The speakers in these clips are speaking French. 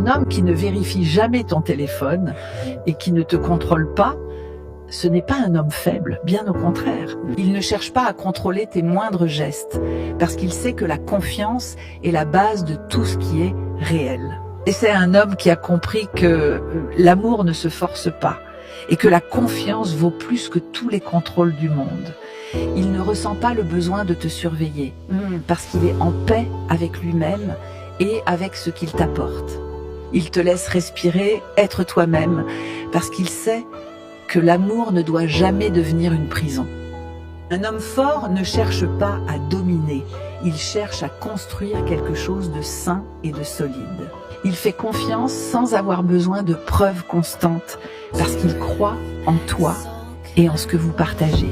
Un homme qui ne vérifie jamais ton téléphone et qui ne te contrôle pas, ce n'est pas un homme faible, bien au contraire. Il ne cherche pas à contrôler tes moindres gestes, parce qu'il sait que la confiance est la base de tout ce qui est réel. Et c'est un homme qui a compris que l'amour ne se force pas, et que la confiance vaut plus que tous les contrôles du monde. Il ne ressent pas le besoin de te surveiller, parce qu'il est en paix avec lui-même et avec ce qu'il t'apporte. Il te laisse respirer, être toi-même, parce qu'il sait que l'amour ne doit jamais devenir une prison. Un homme fort ne cherche pas à dominer, il cherche à construire quelque chose de sain et de solide. Il fait confiance sans avoir besoin de preuves constantes, parce qu'il croit en toi et en ce que vous partagez.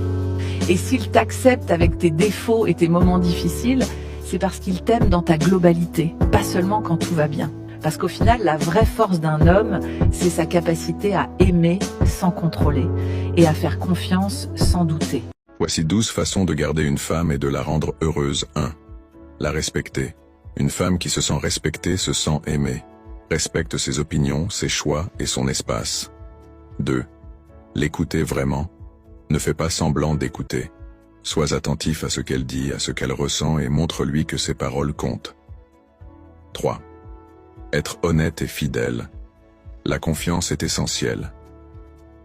Et s'il t'accepte avec tes défauts et tes moments difficiles, c'est parce qu'il t'aime dans ta globalité, pas seulement quand tout va bien. Parce qu'au final, la vraie force d'un homme, c'est sa capacité à aimer sans contrôler et à faire confiance sans douter. Voici 12 façons de garder une femme et de la rendre heureuse. 1. La respecter. Une femme qui se sent respectée se sent aimée. Respecte ses opinions, ses choix et son espace. 2. L'écouter vraiment. Ne fais pas semblant d'écouter. Sois attentif à ce qu'elle dit, à ce qu'elle ressent et montre-lui que ses paroles comptent. 3. Être honnête et fidèle. La confiance est essentielle.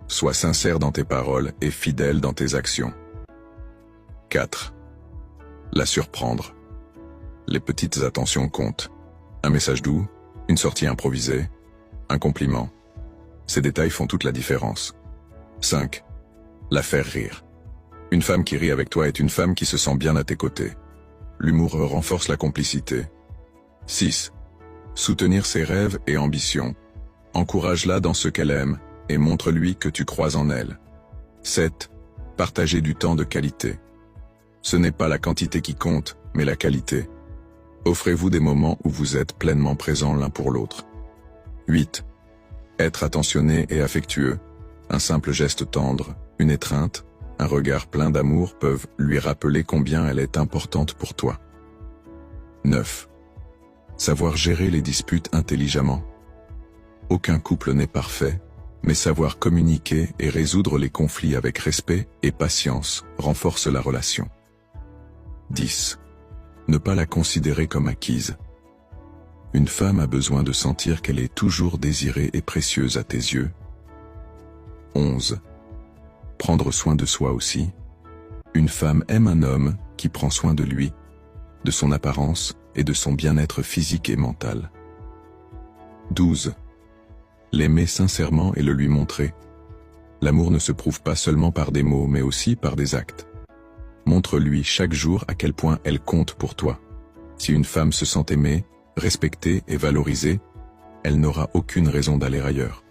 Sois sincère dans tes paroles et fidèle dans tes actions. 4. La surprendre. Les petites attentions comptent. Un message doux, une sortie improvisée, un compliment. Ces détails font toute la différence. 5. La faire rire. Une femme qui rit avec toi est une femme qui se sent bien à tes côtés. L'humour renforce la complicité. 6. Soutenir ses rêves et ambitions. Encourage-la dans ce qu'elle aime et montre-lui que tu crois en elle. 7. Partager du temps de qualité. Ce n'est pas la quantité qui compte, mais la qualité. Offrez-vous des moments où vous êtes pleinement présents l'un pour l'autre. 8. Être attentionné et affectueux. Un simple geste tendre, une étreinte, un regard plein d'amour peuvent lui rappeler combien elle est importante pour toi. 9. Savoir gérer les disputes intelligemment. Aucun couple n'est parfait, mais savoir communiquer et résoudre les conflits avec respect et patience renforce la relation. 10. Ne pas la considérer comme acquise. Une femme a besoin de sentir qu'elle est toujours désirée et précieuse à tes yeux. 11. Prendre soin de soi aussi. Une femme aime un homme qui prend soin de lui, de son apparence et de son bien-être physique et mental. 12. L'aimer sincèrement et le lui montrer. L'amour ne se prouve pas seulement par des mots, mais aussi par des actes. Montre-lui chaque jour à quel point elle compte pour toi. Si une femme se sent aimée, respectée et valorisée, elle n'aura aucune raison d'aller ailleurs.